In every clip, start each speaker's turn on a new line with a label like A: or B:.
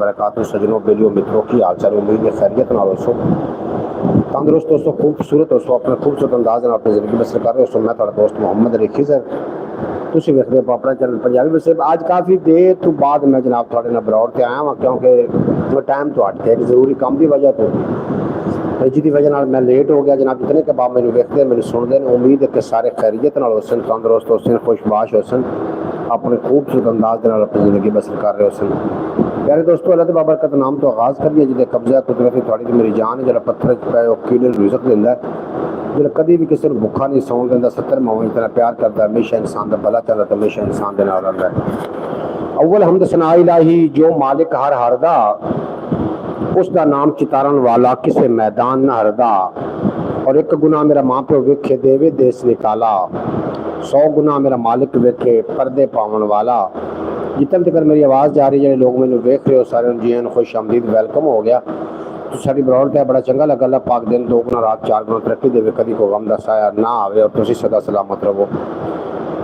A: बरकातहू सजनों बेलियों मित्रों की हाल चाल उम्मीद है खैरियत नाल होसो तंदुरुस्त दोस्तों खूबसूरत होसो अपने खूबसूरत अंदाज नाल अपनी जिंदगी बसर कर रहे हो। मैं तुहाडा दोस्त मुहम्मद अली खिजर तुसीं वेखदे हो अपना चैनल पंजाबी बस। आज काफ़ी देर तो बाद मैं जनाब तुहाडे नाल बरौर ते आया वां क्योंकि टाइम तो हट गया एक जरूरी काम की वजह तो जिसकी वजह नाल मैं लेट हो गया। जनाब जितने के बाप मैंने वेखते मैंने सुनते हैं उम्मीद है कि सारे खैरियत नाल होसन तंदुरुस्त होसन खुशबाश होसन अपने खूबसूरत अंदाज के नाल अपनी जिंदगी बसर कर रहे होसन। प्यारे दोस्तों अल्लाह तबारक का नाम तो आगाज़ करिए जिसे कब्जा कुदरती थोड़ी तो मेरी जान है जो पत्थर पे कीड़े रिज़्क देंदा है जो कभी भी किसी को भुखा नहीं सौन देंदा 70 मावां इतना प्यार करता है हमेशा इंसान का भला चाहता है हमेशा इंसान के नाल रहंदा है। अव्वल हमद सना इलाही जो मालिक हर दा उसका नाम चितारण वाला किसे मैदान न हरदा और एक गुना मेरा माँ प्यो वेखे देवे देश निकाला 100 गुना मेरा मालिक वेखे पर्दे पावन वाला। जितने तक मेरी आवाज़ जा रही है लोग मैंने वेख रहे हो सारे जी खुश आमदीद वेलकम हो गया तो साड़ी बरौलत है बड़ा चंगा लगा। अल्लाह पाक दिन 2 गुना रात 4 गुना तरक्की देवे कभी को गम दा साया ना आवे और तुसी सदा सलामत रहो।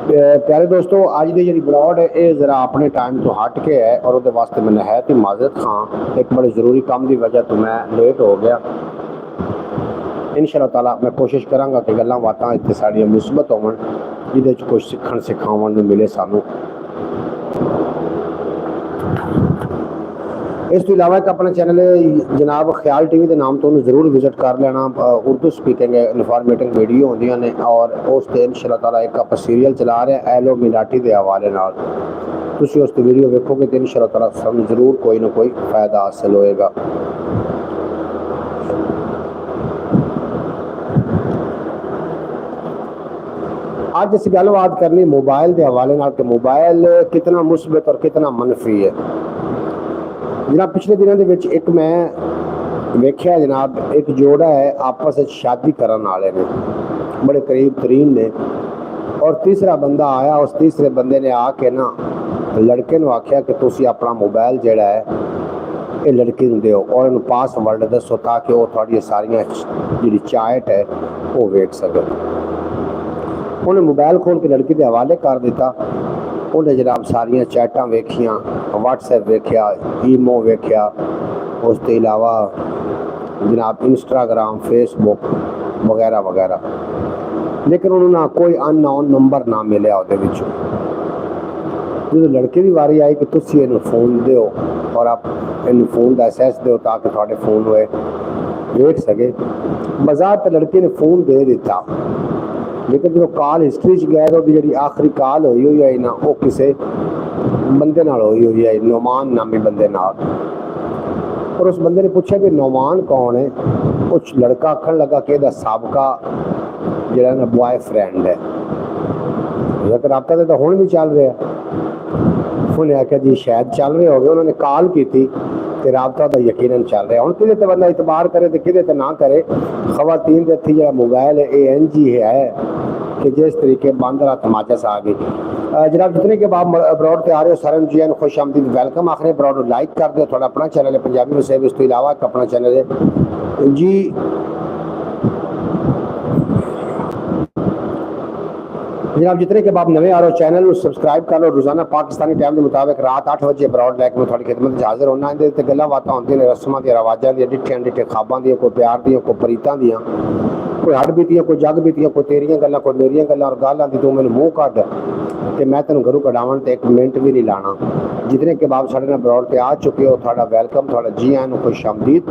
A: प्यारे दोस्तों अज की जी ब्लॉग है ये जरा अपने टाइम तो हट के है और वो वास्ते मैं नहायत ही माजरत खां एक बड़े ज़रूरी काम की वजह तो मैं लेट हो गया। इंशाअल्लाह ताला मैं कोशिश करांगा कि गल्लां बातां इत्थे साड़ियां मुस्बत होवन जिहदे च कुछ सीखण सिखावन नूं मिले सानू। इस तो इलावा एक अपना चैनल है जनाब ख्याल टीवी के नाम तो उन्हें जरूर विजिट कर लेना। उर्दू स्पीकिंग इन्फॉर्मेटिव वीडियो होंदियां ने और उस ते इंशाअल्लाह ताला एक आप सीरियल चला रहे हैं एलो मिलाटी के हवाले नाल तुसीं उस वीडियो वेखोगे तो इंशाअल्लाह ताला सानूं जरूर कोई ना कोई फायदा हासिल होएगा। आज इस गलबात करनी मोबाइल के हवाले नाल कि मोबाइल कितना मुस्बत और कितना मनफी है। जनाब पिछले दिनों के एक मैं वेख्या जनाब एक जोड़ा है आपस में शादी करने वाले ने बड़े करीब तरीन ने और तीसरा बंदा आया उस तीसरे बंदे ने आके ना लड़के ने आख्या कि तुसी अपना मोबाइल जोड़ा है ये लड़की को दो और इन्होंने पासवर्ड दसो ताकि वो थोड़ी सारिया जी चैट है वो वेख सके। उन्हें मोबाइल खोल के लड़की के हवाले कर दिता। उन्हें जनाब सारिया चैटा वेखिया व्हाट्सएप वेख्या ईमो वेख्या उसके अलावा जनाब इंस्टाग्राम फेसबुक वगैरह वगैरह लेकिन उन्होंने कोई अननोन नंबर ना मिले वो जो लड़के की वारी आई कि तुसी इन्हें फोन दो और आप इन फोन का एक्सेस दो ताकि थोड़े फोन हुए वेख सके। बाजार तो लड़के ने फोन दे दिता लेकिन जो कॉल हिस्टरी गए तो जी आखिरी कॉल हुई है ना वो किसी बंदे नाल हुई है नौमान नामी बंदे नाल। और उस बंदे ने पूछा कि नौमान कौन है कुछ लड़का आखन लगा कि यदा सबका जरा ना बॉयफ्रेंड है रबता तो हुण भी चल रहा। उन्हें आख्या जी शायद चल रहे हो गए उन्होंने कॉल की थी तो रबता तो यकीनन चल रहा। हूँ कि बंदा इतबार करे तो कि ना करे। खवातीन के हथी जो मोबाइल है ये इंज ही है कि जिस तरीके बंद रात माचस आ गई। जनाब जितने के बाद ब्रॉड पे आ रहे हो सारे जी खुश आमदीद वेलकम आखिर ब्रॉड लाइक कर दो थोड़ा अपना चैनल है पंजाबी वसेब इस तो इलावा एक अपना चैनल है जी जनाब जितने के बाद नवे आ रहे हो चैनल सबसक्राइब कर लो। रोजाना पाकिस्तानी टाइम के मुताबिक रात 8 बजे ब्रॉड लैक में थोड़ी खिदमत हाजिर होना है। गल्लां बातां होंदियां ने रस्मां दी रवाजां दी डिठियां डिठे ख्वाबां दी कोई प्यार दी कोई परीतां दी कोई हड बीतियां कोई जग बीतियां कोई तेरियां गल्लां कोई मेरियां गल्लां और गल आंदी तू मैनूं मूँह कढ ते मैं तेनों घरों कढावन ते 1 मिनट भी नहीं लाना। जितने के बाद साढ़े नाल ब्रॉड पे आ चुके हो थोड़ा वेलकम थोड़ा जी आयां नूं खुश आमदीद।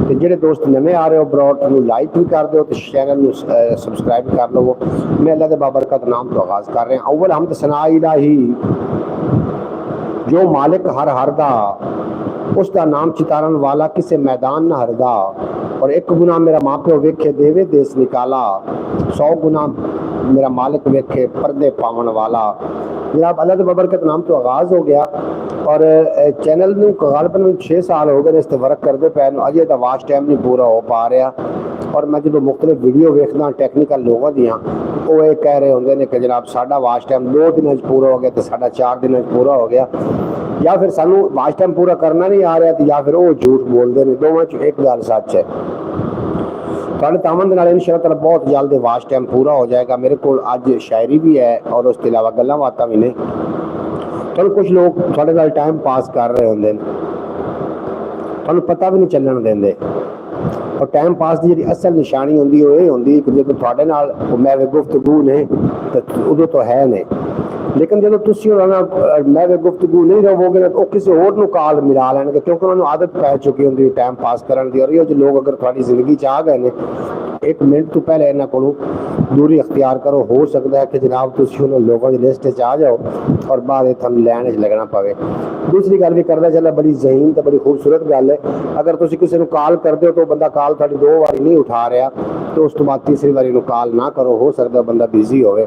A: तो जेडे दोस्त नवे आ रहे हो ब्रॉड नूं लाइक भी कर दो तो चैनल नूं सबसक्राइब कर लवो। मैं अल्लाह दे बाबरकत नाम तो आगाज़ कर रहे हैं। अव्वल हमद सना इलाही जो मालिक हर दा उसका नाम चितारण वाला किसे मैदान न हरदा और 1 गुना मेरा माँ प्यो वेखे देवे देश निकाला 100 गुना मेरा मालिक वेखे पर्दे पावन वाला। जनाब अल्लाह के बबरकत नाम तो आगाज़ हो गया और चैनल में गालबन 6 साल हो गए इस पर वर्क करते पे अजे तो वाच टाइम नहीं पूरा हो पा रहा। और मैं जो मुख्तलिफ वीडियो वेखदा टेक्निकल लोगों दियाँ वो ये कह रहे होंगे ने कि जनाब साडा वाच टाइम 2 दिन पूरा हो गया तो साडा 4 दिन पूरा हो गया या फिर सानू वाच टाइम पूरा करना नहीं आ रहा तो या फिर वो झूठ बोलते हैं। दोवें च एक गल सच है। थोड़े तामन के नाल इंशाअल्लाह बहुत जल्द वाच टाइम पूरा हो जाएगा। मेरे को अज शायरी भी है और उसके अलावा गल्लां बातां भी ने। चलो कुछ लोग थोड़े नाल टाइम पास कर रहे होंगे ਤੁਹਾਨੂੰ ਪਤਾ ਵੀ ਨਹੀਂ ਚੱਲਣ ਦਿੰਦੇ। और टाइम पास की जी असल निशानी होंगी वो ये होंगी कि जो थोड़े नाल मैं गुफ्तगू ने तो उदों तो है ने, लेकिन जो मैं गुफ्तगू नहीं रहोगे तो किसी होर नूं कॉल मिला लैणगे, क्योंकि उन्होंने आदत पै चुकी होंगी टाइम पास करने की। और ये जो लोग अगर थोड़ी जिंदगी च आ गए ने, एक मिनट तो पहले इन्हों को दूरी अख्तियार करो। हो सकता है कि जनाब तुम उन्होंने लोगों की लिस्ट आ जाओ और बाद थोड़ा लैन लगना पवे। दूसरी गल भी करता चला, बड़ी जहीन तो बड़ी खूबसूरत गल है, अगर तुम किसी को कॉल करते हो तो बंदा कॉल थोड़ी 2 बार नहीं उठा रहा तो उस तो बाद तीसरी बारी कॉल ना करो। हो सकता है बंदा बिजी होवे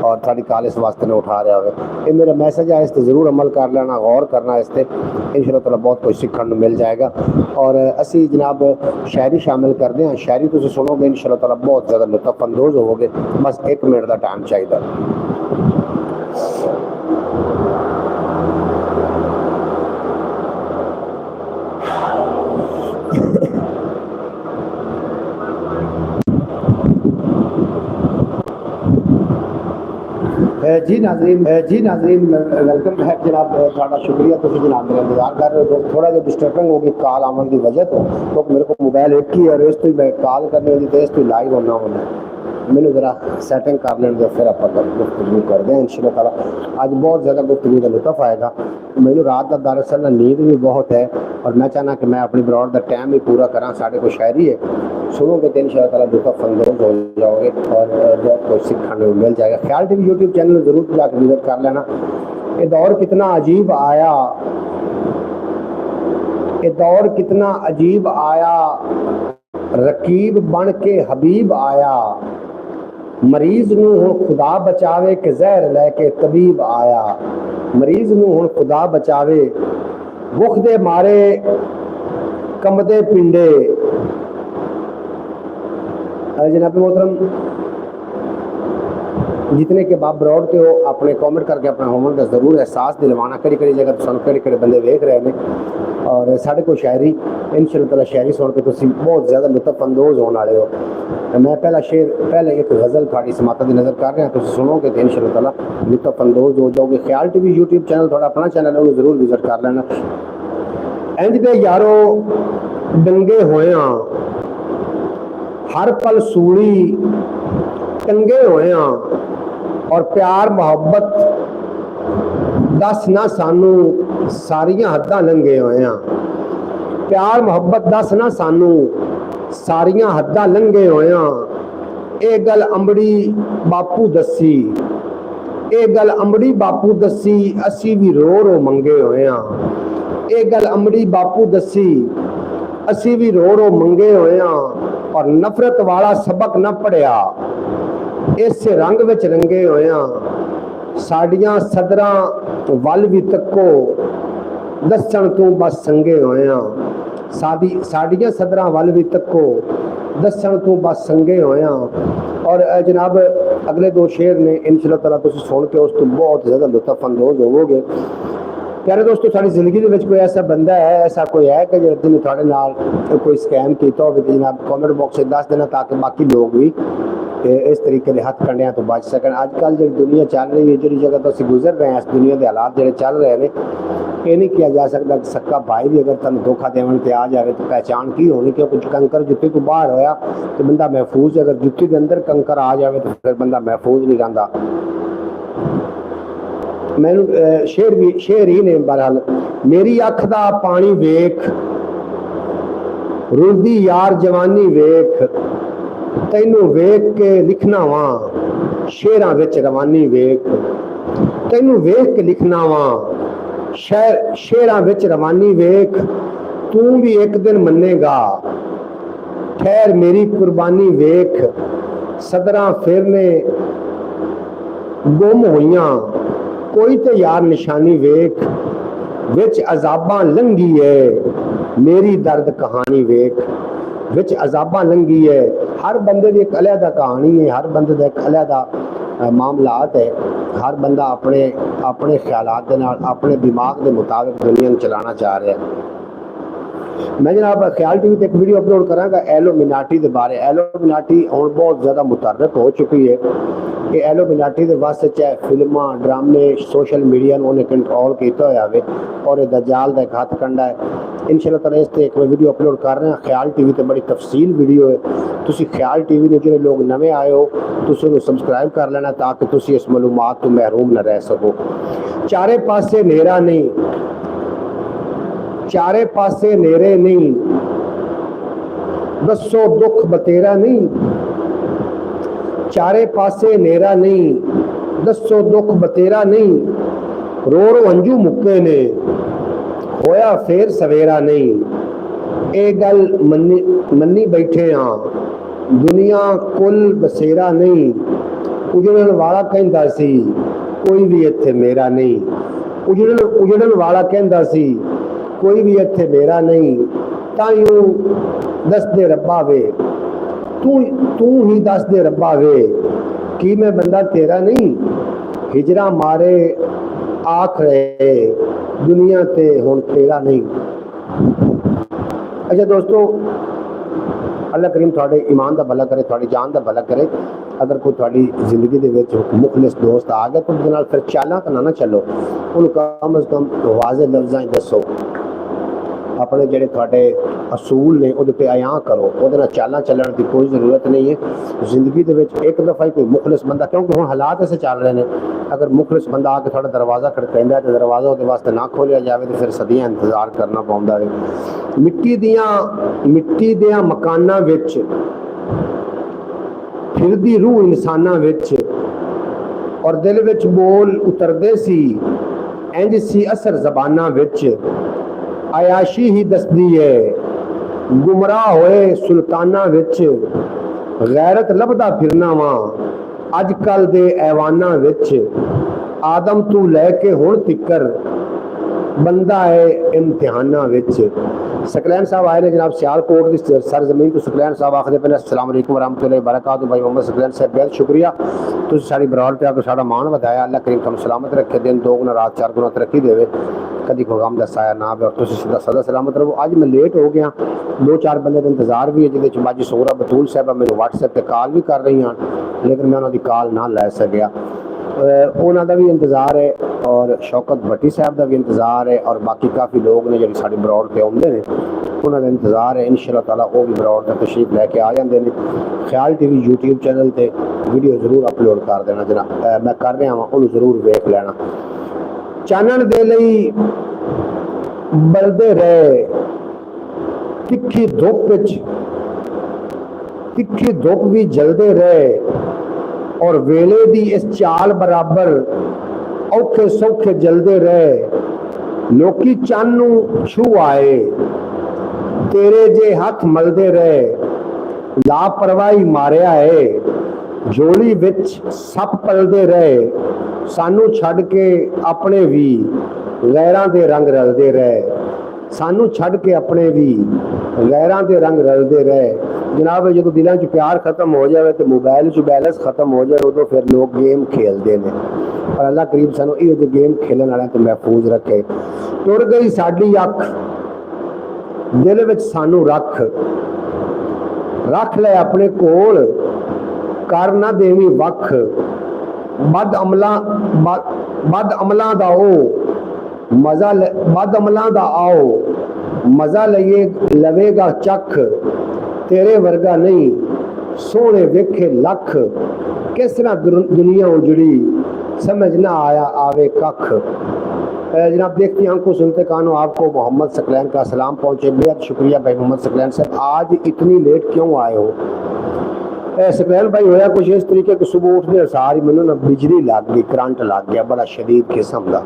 A: और थोड़ी कॉल इस वास्ते ना उठा रहा हो। ये मेरा मैसेज है, इस पर जरूर अमल कर लेना, गौर करना इस पर, इंशाअल्लाह ताला बहुत कुछ सीखने को मिल जाएगा। और असी जनाब शायरी शामिल करते हैं, शायरी तुम सुनोगे इंशाअल्लाह ताला बहुत ज़्यादा लुत्फ अंदोज होवोगे। बस 1 मिनट का टाइम चाहिए। जी नाज़रीन वेलकम है जनाब, थोड़ा शुक्रिया तुम जनाब मेरा इंतजार कर रहे हो। थोड़ा जो डिस्टर्बिंग होगी कॉल आवन की वजह तो मेरे को मोबाइल एक ही है, इस तो मैं कॉल करनी होगी तो इस तो लाइव होना होना, मैंने जरा सैटिंग कर लेने दो, फिर आप गुफ्तगू करते हैं इंशाअल्लाह ताला। आज बहुत ज़्यादा गुफ्तगू का लुत्फ आएगा। मैंने रात का दरअसल नींद भी बहुत है और मैं चाहना कि मैं अपनी ब्रॉड का टाइम भी पूरा करा। साढ़े को शायरी है, सुनोगे तो इंशाअल्लाह ताला लुत्फ अंदोज हो जाओगे और बहुत कुछ सीखने को मिल जाएगा। ख्याल टीवी यूट्यूब चैनल जरूर जाकर विजिट कर लेना। ये दौर कितना अजीब आया, ये दौर कितना अजीब आया, रकीब बन के हबीब आया, मरीज नूं हुण खुदा बचावे कि जहर लैके तबीब आया, मरीज नूं हुण खुदा बचावे भुख दे मारे कंबदे पिंडे। जनाब मोहतरम जितने के बाप ब्रॉड के हो अपने कमेंट करके अपना होमवर्क का जरूर एहसास दिलवाना, कड़ी कड़ी जगह तुम कड़ी कड़ी बंदे वेख रहे हैं। और साढ़े को शायरी इंशाअल्लाह ताला शायरी सुन के तुम बहुत ज़्यादा लुत्फ अंदोज होने वाले हो। मैं पहला शेर पहले एक गज़ल थोड़ी समाता की नज़र कर रहा, तुम सुनोगे तो इंशाअल्लाह ताला लुत्फ अंदोज हो जाओगे। ख्याल टीवी यूट्यूब चैनल थोड़ा अपना चैनल है, उन्हें जरूर विजिट कर लेना। इंज दे यारो डंगे होए हर पल सूली टंगे होए और प्यार मोहब्बत दस ना सानू सारियां हद्दां लंघे होए। प्यार मोहब्बत दस ना सानू सारियां हद्दां लंघे होए। ये गल अंबड़ी बापू दसी, ये गल अंबड़ी बापू दसी, असी भी रो रो मंगे होए। ये गल अंबड़ी बापू दसी, असी भी रो रो मंगे होए। और नफरत वाला सबक न पढ़िया, इस रंग विच रंगे होए। साडियां सदरां वल भी तको, दसन तू बस संगे होए। साडियां सदरां वल भी तको, दसन तू बस संगे होए। और जनाब अगले 2 शेर ने इंशाअल्लाह ताला तुम सुन के उस तो बहुत ज़्यादा लुत्फ अंदोज होवोगे। प्यारे दोस्तों, साड़ी जिंदगी के कोई ऐसा बंदा है, ऐसा कोई है कि जिन्हें थोड़े नाल कोई स्कैम किया हो, जनाब कॉमेंट बॉक्स में दस देना ताकि बाकी लोग भी इस तरीके के हथ कंडिया तो बच सकन। अजकल जी दुनिया चल रही है, जी जगह तो असं गुजर रहे हैं, इस दुनिया के हालात जो चल रहे हैं, ये नहीं किया जा सकता कि सक्का भाई भी अगर तुम धोखा देवन ते आ जाए तो पहचान की होनी, क्योंकि कंकर जुत्ती तो बाहर होया तो बंदा महफूज, अगर जुत्ती के अंदर कंकर आ जाए तो फिर बंदा महफूज नहीं रहा। मैनू शेर ही ने बहरहाल, मेरी अख दा पानी वेख रुलदी यार जवानी वेख, तैनू वेख के लिखना वा शेरां विच रवानी वेख, तैनू वेख के लिखना वा शेरां विच रवानी वेख, तू भी एक दिन मन्नेगा ठहर मेरी कुर्बानी वेख, सदरां फिरने गुम होइयां कोई तो यार निशानी वेख, विच अजाबां लंघी है मेरी दर्द कहानी वेख, विच अजाबां लंघी है। हर बंदे की एक अलहदा कहानी है, हर बंदे का एक अलहदा मामलात है। हर बंदा अपने अपने ख्यालात दे नाल अपने दिमाग के मुताबिक दुनिया में चलाना चाह रहा है। मैं जनाब ख्याल टीवी एक वीडियो अपलोड कराँगा एलोमिनाटी के बारे। एलोमिनाटी हुण बहुत ज़्यादा मुतरक हो चुकी है कि एलोमिनाटी के वास्ते चाहे फिल्मा ड्रामे सोशल मीडिया उन्हें कंट्रोल किया होया वे और दज्जाल का एक हथ कंडा है। इंशाअल्लाह ताला इस ते एक वीडियो अपलोड कर रहे हैं। ख्याल टीवी ते बड़ी तफसील वीडियो है। तुसी ख्याल टीवी ने जो लोग नवे आए हो तुसी उन्हें सब्सक्राइब कर लेना ताकि तुसी इस मालूमात तो महरूम न रह सको। चारे पासे नेरा नहीं, चारे पासे नेरे नहीं, दसो दुख बतेरा नहीं, चारे पासे नेरा नहीं, दसो दुख बतेरा नहीं, रो रो अंजू मुक्के ने, होया फिर सवेरा नहीं। ए गल मन्नी बैठे हाँ, दुनिया कुल बसेरा नहीं, उजड़न वाला कहंदा सी कोई भी इत्थे मेरा नहीं, उजड़न वाला कहंदा सी कोई भी इत्थे मेरा नहीं। ताइयों दस दे रब्बा वे, तू ही दस दे रब्बा वे कि मैं बंदा तेरा नहीं। हिजरा मारे आख रहे दुनिया ते हुण तेरा नहीं। अच्छा दोस्तों, अल्लाह करीम थोड़े ईमान का भला करे, थोड़ी जान का भला करे। अगर कोई थोड़ी जिंदगी दे विच मुखलिस दोस्त आ गया तो उहदे नाल फिर चालां तो ना चलो, उन्हें कम अज कम वाज़े लफ्ज़ां दसो, अपने जेडे थोड़े असूल ने उहदे पे अयां करो, उहदे नाल चालां चलण की कोई जरूरत नहीं है। जिंदगी दे विच एक दफ़ा ही कोई मुखलिस बंदा, क्योंकि हुण हालात ऐसे चल रहे हैं, अगर मुखलिस बंदा आके थोड़ा दरवाज़ा खड़काइंदा तो दरवाज़ा उहदे वास्ते ना खोलिया जाए तो फिर सदियां इंतजार करना पौंदा है। मिट्टी दियां मकानां विच फिरदी रूह इंसानां विच और दिल विच बोल उतरदे सी, इंज सी असर ज़बानां विच आयाशी ही दसदी है। गुमराह होए सुल्ताना विच गैरत लभदा फिरना वा अजकल दे ऐवाना विच। आदम तू लैके हुण तिकर बंदा है इम्तिहाना विच। सकलैन साहब आए ने जनाब सियालकोट की सरजमीन तो। सकलैन साहब आखदे पे अस्सलाम वालेकुम रहमतुल्लाहि बरकातहू। भाई मोहम्मद सकलैन साहब बेहद शुक्रिया, तुम साड़ी बरौल पे आकर साड़ा मान वधाया। अल्लाह करीम तुम सलामत रखे, दिन दो गुना रात चार गुना तरक्की देवे, कभी कोई गम का साया ना आवे और तुम सीधा सदा सलामत रहो। अज मैं लेट हो गया, दो चार बंदे का इंतजार भी है, जिसमें माजी सोहरा बतूल साहब मैंने व्हाट्सएप पर कॉल भी कर रही हैं, लेकिन मैं उन्होंने कॉल ना लै सकिया। उन्होंने भी इंतजार है और शौकत भट्टी साहब का भी इंतजार है और बाकी काफ़ी लोग ने जो साड़ी बरौल पे आते हैं उन्होंने इंतजार है। इंशाअल्लाह ताला वो भी बरौल का तशरीफ लैके आ जाते हैं। ख्याल टीवी यूट्यूब चैनल पर वीडियो जरूर अपलोड कर देना, जनाब मैं कर रहा वहाँ उन्होंने जरूर वेख लेना। चानण दे लई बलदे रहे तिखी धुप भी जलदे रहे और वेले दी इस चाल बराबर औखे सौखे जलदे रहे। लोकी चानू छू आए तेरे जे हथ मलदे रहे। लापरवाही मारिया है झोली विच सप पलदे रहे। सानू छड़ के अपने भी गैरां दे रंग रलदे रहे। सानू छड़ के अपने भी गैरां दे रंग रलदे रहे। जनाब जो दिलों च प्यार खत्म हो जाए तो मोबाइल च बैलेंस खत्म हो जाए उदों फिर लोग गेम खेलते हैं। और अल्लाह करीब सानू ये जो गेम खेलने वाले तो महफूज रखे। तुर गई साडी अख दिल विच सानू रख ले अपने कोल कर ना देवी वख। बद अमलां दा आओ मजा लवेगा चख। तेरे वर्गा नहीं सोने वेखे लख। किस तरह दुनिया उजड़ी समझ ना आया आवे कख। जनाब देखते हैं हमको सुनते कानो आपको मोहम्मद सकलैन का सलाम पहुँचे। बेहद शुक्रिया भाई मोहम्मद सकलैन साहब, आज इतनी लेट क्यों आए हो? सकलैन भाई होया कुछ इस तरीके कि सुबह उठने सारी मैनू ना बिजली लग गई, करंट लग गया बड़ा शदीद किस्म का।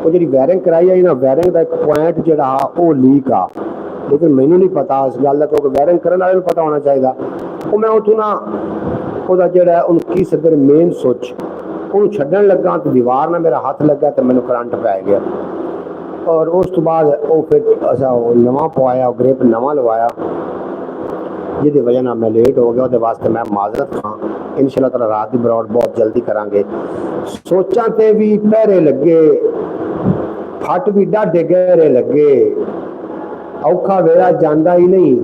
A: वो जी वायरिंग कराई है ना, वायरिंग का एक पॉइंट जोड़ा वो लीक आ, लेकिन मैनू नहीं पता इस गल का, क्योंकि वायरिंग करने वाले पता होना चाहिए। वो मैं उतों ना वो जोड़ा उनकी सदर मेन स्विच उन्होंने छड्डन लगा तो दीवार ना मेरा हाथ लगा तो मैंने करंट पै गया। और उस तो बाद वो फिर असा नवा पवाया, ग्रिप नवा लवाया, जिसकी वजह ना मैं लेट हो गया। वो वास्ते मैं माजरत हाँ। इंशाअल्लाह ताला रात की बरौट बहुत जल्दी करांगे। सोचा ते भी पहरे लगे, फट भी डाढे गहरे लगे। औखा वेला जांदा ही नहीं,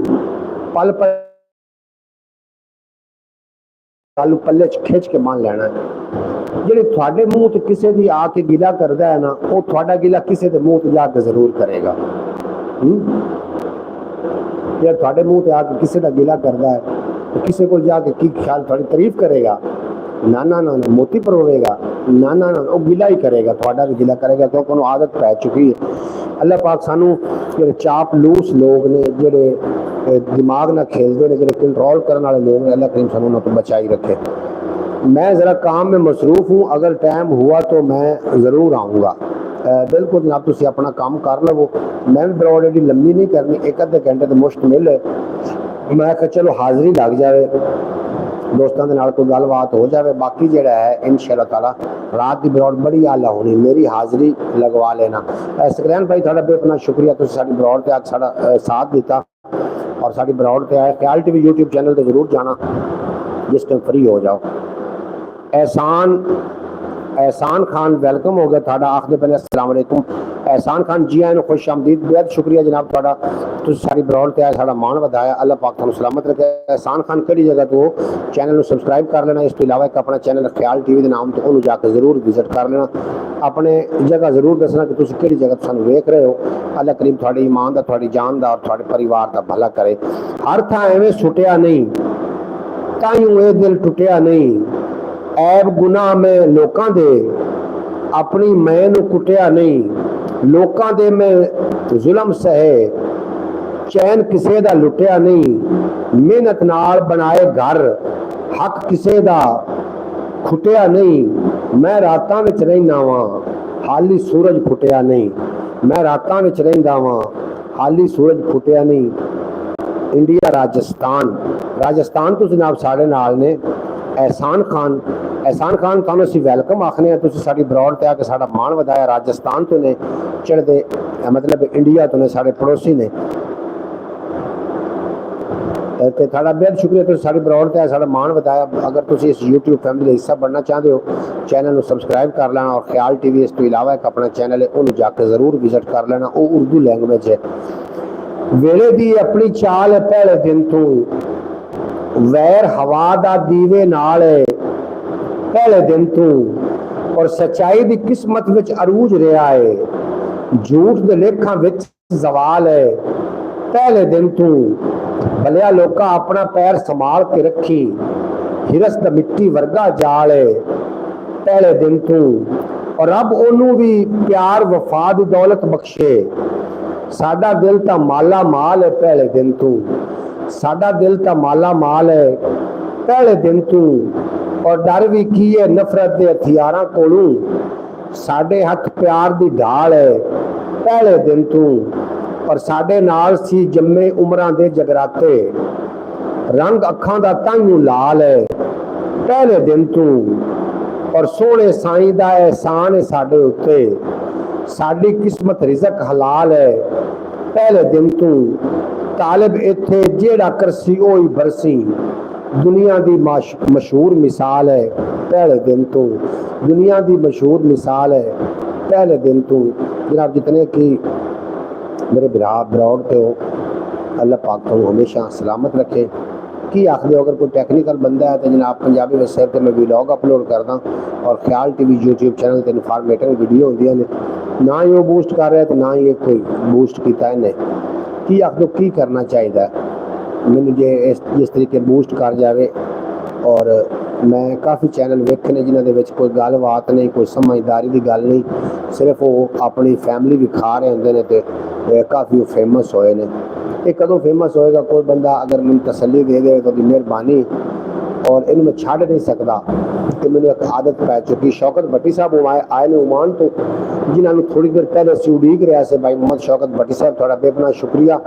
A: पल पल पल्ले खिंच के मान लेना। जी थोड़े मूँह किसी की आके गिला करता है ना, वो थोड़ा गिला किसी के मूँह जाके जरूर करेगा। ਜੇ ਤੁਹਾਡੇ ਮੂੰਹ ਤੇ ਆ ਕੇ ਕਿਸੇ ਦਾ ਗਿਲਾ ਕਰਦਾ ਹੈ तो किसी को जाके की ख्याल थोड़ी तारीफ करेगा ना ना ना ना मोती परोवेगा ना ना ना वो गिला ही करेगा थोड़ा भी गिला करेगा क्योंकि उन्होंने आदत पै चुकी है। अल्लाह पाक सानू जो चापलूस लोग ने जेडे दिमाग ना खेलते हैं जो कंट्रोल करने वाले लोग ने अल्लाह करीम सानू तो बचाई रखे। मैं ज़रा काम में मसरूफ़ हूँ, अगर टाइम हुआ तो मैं ज़रूर आऊँगा। बिल्कुल जनाब तुम अपना काम कर लवो, मैं भी ब्रॉड एडी लंबी नहीं करनी, एक अद्धे घंटे तो मुश्तमिल है। मैं कहा चलो हाज़री लग जाए, दोस्तों के नाल कोई गलबात हो जाए, बाकी जोड़ा है इंशाअल्लाह ताला रात की ब्रॉड बड़ी आला होनी, मेरी हाज़री लगवा लेना। सकलैन भाई थोड़ा बेपना शुक्रिया, तुम साडी ब्रॉड ते आज साडा साथ दिता और साडी ब्रॉड ते आए। ख्याल टीवी यूट्यूब चैनल पर जरूर जाना जिस टाइम फ्री हो जाओ। एहसान खान वेलकम हो गया थाड़ा, आखदे पहले अस्सलाम वालेकुम। एहसान खान जी आए खुश आमदीद, बेहद शुक्रिया जनाब थाड़ा, तुम सारी ब्रॉड ते आए साड़ा मान वधाया, अल्लाह पाक तुहानू सलामत रखे। एहसान खान केड़ी जगह तो चैनल को सबसक्राइब कर लेना, इस तो इलावा एक अपना चैनल ख्याल टीवी के नाम तो उन्होंने जाकर जरूर विजिट कर लेना, अपने जगह जरूर दसना कि तुम केड़ी जगह सानू वेख रहे हो। अल्लाह करीम थोड़ी ईमान का, थोड़ी जान का और थोड़े परिवार का भला करे। हर थां एवें सुटिया नहीं, ताइयों ये दिल टुटिया नहीं, ऐब गुनाह में लोकां दे अपनी मैं नू कुटिया नहीं, लोकां दे में जुल्म सहे चैन किसे दा लुटिया नहीं, मेहनत नाल बनाए घर हक किसे दा खुटिया नहीं, मैं रातां विच रहिंदा वां हाली सूरज फुटिया नहीं, मैं रातां विच रहिंदा वां हाली सूरज फुटिया नहीं। इंडिया राजस्थान तो जनाब साढ़े नाल ने एहसान खान थानू असीं वैलकम आखने, तुसीं साडी ब्रॉड ते आके साडा मान वधाया। राजस्थान तो ने चढ़दे मतलब इंडिया तो ने साडे पड़ोसी ने, ते थाड़ा बेहद शुक्रिया, तुसीं साडी ब्रॉड ते आके साडा मान वधाया। अगर तुसीं इस यूट्यूब फैमिली का हिस्सा बनना चाहते हो, चैनल को सबसक्राइब कर लेना और ख्याल टीवी इस तो इलावा एक अपना चैनल है उन्होंने जाके जरूर विजिट कर लेना, वो उर्दू लैंग्वेज है। वेले दी अपनी चाल है पहले दिन तू, वैर हवा दा दीवे नाल है पहले दिन तू, और सच्चाई दी किस्मत विच अरूज रहा है, झूठ दे लेखां विच जवाल है पहले दिन तू। भलिया लोका अपना पैर संभाल के रखी, हिरस दा मिट्टी वर्गा जाल है पहले दिन तू, और रब ओनू भी प्यार वफा दी दौलत बख्शे, साडा दिल ता माला माल है पहले दिन तू, साडा दिल ता माला माल है पहले दिन तू, और डर भी की है नफरत के हथियारां कोलू, साडे हथ प्यार दी ढाल है पहले दिन तू, और साडे नाल सी जम्मे उमरां दे जगराते, रंग अखां दा ताइयों लाल है पहले दिन तू, और सोहणे साईं दा एहसान है साडे उत्ते, साडी किस्मत रिज़क हलाल है पहले दिन तू, तालिब इत्थे जेड़ा करसी ओही बरसी, दुनिया दी मशहूर मिसाल है पहले दिन तू, दुनिया दी मशहूर मिसाल है पहले दिन तू। जनाब जितने की मेरे ब्रॉड पे हो, अल्लाह पाक को हमेशा सलामत रखे। की आखिर अगर कोई टेक्निकल बंदा है तो जनाब पंजाबी वेबसाइट पर मैं वीलॉग अपलोड करदा, और ख्याल टीवी यूट्यूब चैनल पर इन्फॉर्मेटिव वीडियो होंदियां ने, ना ही वो बूस्ट कर रहा है तो ना ही कोई बूस्ट किया इन्हें। की आखिर की करना चाहिए मैंने जे इस तरीके बूस्ट कर जाए, और मैं काफ़ी चैनल वेखे ने जिन्होंने विच कोई गलबात नहीं, कोई समझदारी की गल नहीं, सिर्फ वो अपनी फैमिली भी खा रहे होंगे ने, तो काफ़ी फेमस होए ने। ये कदों फेमस होएगा, कोई बंदा अगर मैंने तसल्ली दे दे तो मेहरबानी, और इन मैं छड़ नहीं सकता कि मैंने एक आदत पै चुकी। शौकत भट्टी साहब आए ने ओमान तो, जिन्होंने थोड़ी देर पहले असीं उड़ीक रहा से भाई मोहम्मद शौकत भट्टी साहब थोड़ा बेपना शुक्रिया,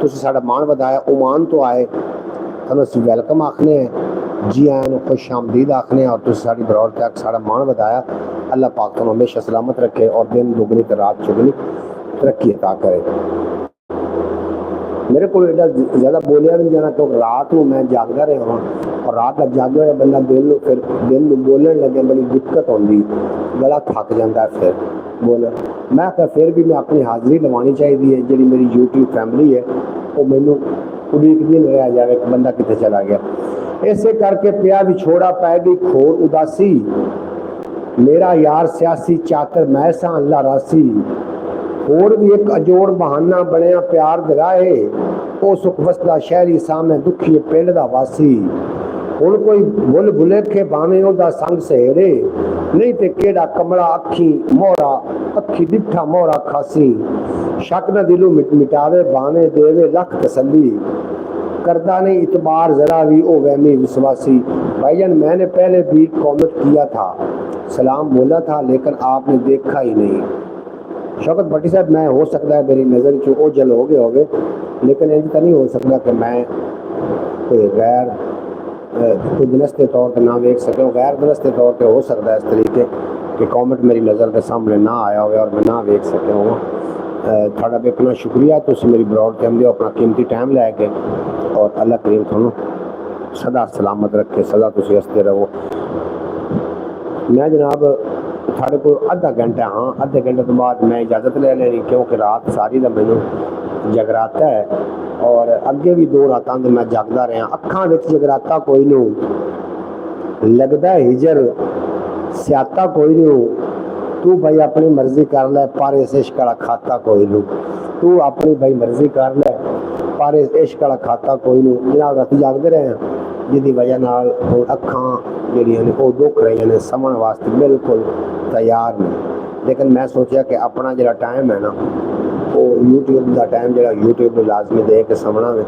A: तुसीं साडा मान वधाया। ओमान तो आए, तुहानूं असीं वैलकम आखने हैं, जी आए नूं खुश आमदीद आखने हैं, और तुसीं साडी ब्रॉड तक साडा मान वधाया। अल्लाह पाक तुहानूं हमेशा सलामत रखे और दिन दुगनी तो रात चुगनी तरक्की अता करे। मेरे को एडा ज़्यादा बोलिया नहीं जाना, क्योंकि रात को मैं जागदा रहा हूँ, और रात का जागे हुआ बंदा दिन बोलन लगे बड़ी दिक्कत होती, गला थक जाता है फिर बोल। मैं क्या फिर भी मैं अपनी हाज़री लवानी चाहिए है, जी मेरी यूट्यूब फैमिली है वो मैनू उड़ीकदी नहीं रह जाए कि बंदा कितने चला गया। इसे करके पिया विछोड़ा पै गई खोर उदासी, मेरा यार सियासी चाकर मैं सा अल्लाह रासी, होर भी एक अजोड़ बहाना बनया प्यार दे राहे, ओ सुख वसदा शहरी सामने दुखी पिंड दा वासी। हुण कोई भुल भुलेखे भावें ओदा संग सहेड़े, नहीं ते केड़ा कमला अखी मोहरा अखी डिठा मोहरा खासी। शक न दिलों मिटावे भावें देवे लख तसल्ली, करदा नहीं इतबार जरा भी ओ वहमी विश्वासी। भाईजान मैंने पहले भी कमेंट किया था, सलाम बोला था, लेकिन आपने देखा ही नहीं। शौकत भट्टी साहब, मैं हो सकता है मेरी नज़र चो ओझल हो गए होगे, लेकिन इनका नहीं हो सकता कि मैं कोई गैर कोई दुरुस्ते तौर पर ना देख सके। गैर दुरुस्ते तौर पर हो सकता है इस तरीके कि कॉमेंट मेरी नज़र के सामने ना आया हो और मैं ना देख सके हो। थोड़ा बेपना शुक्रिया, तुम मेरी ब्रॉड के अंदर अपना कीमती टाइम लैके, और अल्लाह करीम थोनों सदा सलामत रखे, सदा तुम हसते रहो। मैं जनाब साढ़े को अद्धा घंटा, हाँ अद्धे घंटे तो बाद मैं इजाज़त ले लेनी, क्योंकि रात सारी का मैनू जगराता है और अगे भी 2 रातां मैं जागदा रहा। अखां विच जगराता कोई नहीं, लगदा हिजर स्याता कोई नहीं। तू भाई अपनी मर्जी कर ले, पर इस इश्क वाला खाता कोई नहीं। तू अपनी भाई मर्जी कर ले, पर इस इश्क वाला खाता कोई नहीं। जनाब राती जागते रहे हैं, जिसकी वजह नाल अखां जिहड़ियां ने वो दुख रही ने, समझ वास्ते बिल्कुल तैयार नहीं। लेकिन मैं सोचा कि अपना जो टाइम है ना, वो यूट्यूब का टाइम जो यूट्यूब लाजमी दे के समझना है।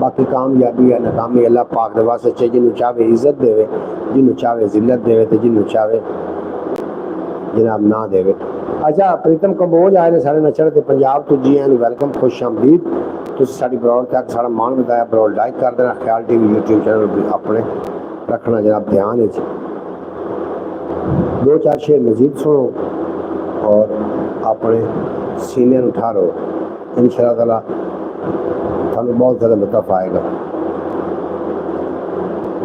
A: बाकी कामयाबी या नाकामी अल्लाह पाक दे वास्ते, जिन्हों चाहे इज्जत देवे, जिन्हों चाहे जिल्लत देवे, तो जिन्हों चाहे जनाब ना देवे। अच्छा, प्रीतम कंबोज आए ने सारे नचड़ के पंजाब तो, जी एन वेलकम, खुश आमदीद। तुम साड़ी ब्रॉड तक सारा मान बताया, ब्रॉड लाइक कर देना, ख्याल टीवी यूट्यूब चैनल अपने रखना जनाब ध्यान है। 2-4 शेर मजीद सुनो और अपने सीने उठारो, इंशाअल्लाह ताला हमें बहुत ज़्यादा लुत्फ़ आएगा।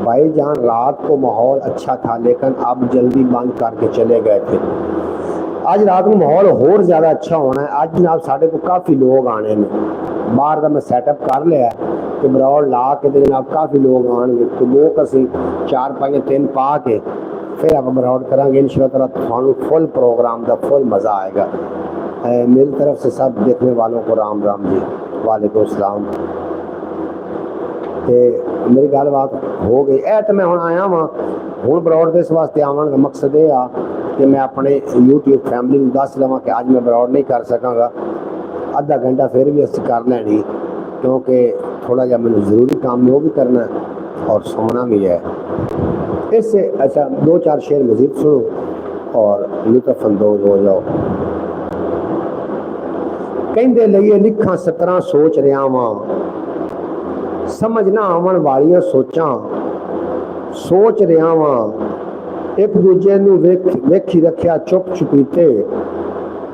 A: भाईजान रात को माहौल अच्छा था, लेकिन अब जल्दी बंद करके चले गए थे। आज रात को माहौल होर ज़्यादा अच्छा होना है। आज जनाब साढ़े को काफ़ी लोग आने ने, बाहर का मैं सैटअप कर लिया कि ब्रॉड ला के जनाब काफ़ी लोग आएंगे, तो लोग असी 4-5-3 पा के फिर आप ब्रॉड करांगे इंशाअल्लाह ताला। फुल प्रोग्राम का फुल मज़ा आएगा। मेरी तरफ से सब देखने वालों को राम राम जी, वालेकुम सलाम। तो मेरी गल बात हो गई है, तो मैं हुण आया वहाँ हूँ ब्रॉड इस वास्ते आवन का मकसद ये आ कि मैं अपने यूट्यूब फैमिली में दस लवां कि अज मैं ब्रॉड नहीं कर सकांगा। अद्धा घंटा फिर भी असीं कर लैनी, क्योंकि थोड़ा जहा मैंने ज़रूरी काम में वो भी करना है और सोना भी है। इससे अच्छा 2-4 शेर मजीद सुनो और लुत्फ़ अंदोज हो जाओ। कहते लईए लिखा 17 सोच रहा वां, समझ ना आवन वालियां सोचां सोच रहा वां। एक दूजे नूं वेखी रखिया चुप चुपीते,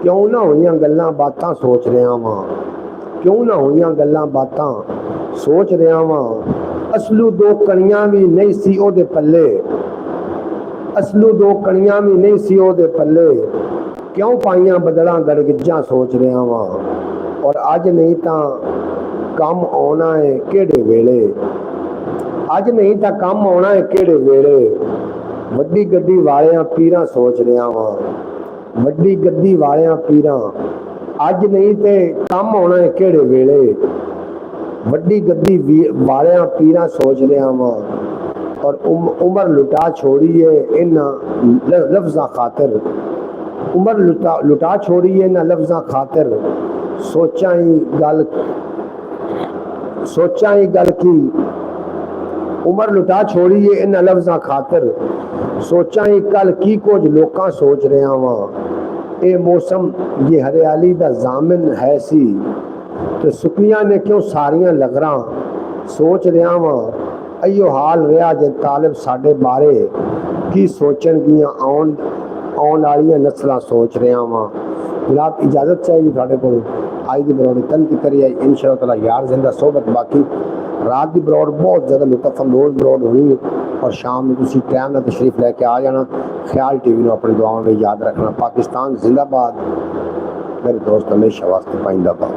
A: क्यों ना होईयां गल्लां बातां सोच रहा वां, क्यों ना होईयां गल्लां बातां सोच रहा वां। असलू 2 कणियां भी नहीं सी ओदे पल्ले, असलू 2 कणियां भी नहीं सी ओदे पल्ले। क्यों पाइयां बदलां गड़गिज्जां सोच रहा वां। और अज नहीं तां कम आना है केड़े वेले, अज नहीं तां कम आना है केड़े वेले। वड्डी गड्डी वालियां पीरां सोच रहा वां, वड्डी गड्डी वालियां पीरां, अज नहीं ते कम आना है केड़े वेले। वड्डी गड्डी वालियां पीरां सोच रहा वां। और उम्र लुटा छोड़िए इन्हां लफ्ज़ां खातिर, उम्र लुटा छोड़िए इन्हां लफ्ज़ां खातिर। सोचा ही गल की उम्र लुटा छोड़िए इन्हां लफ्ज़ां खातिर। सोचा ही कल की कुछ लोकां सोच रहा वां। ये मौसम ये हरियाली दा जामिन है सी, तो सुखियां ने क्यों सारियां लगरां सोच रहा वां। अयो हाल रहा जे तालिब साडे बारे, की सोचन गियां आउण वालियां नस्लां सोच रहा वां। जनाब इजाज़त चाहिए थोड़े को, आज की ब्रॉड कल की करिए इंशाअल्लाह ताला यार जिंदा सोबत। बाकी रात की ब्रॉड बहुत ज़्यादा लुत्फ़ अंदोज ब्रॉड होनी, और शाम में तुम टाइम ना तशरीफ लैके आ जाना। ख्याल टीवी में अपनी दुआओं में याद रखना। पाकिस्तान जिंदाबाद, मेरे दोस्त हमेशा वास्ते पाइंदाबाद।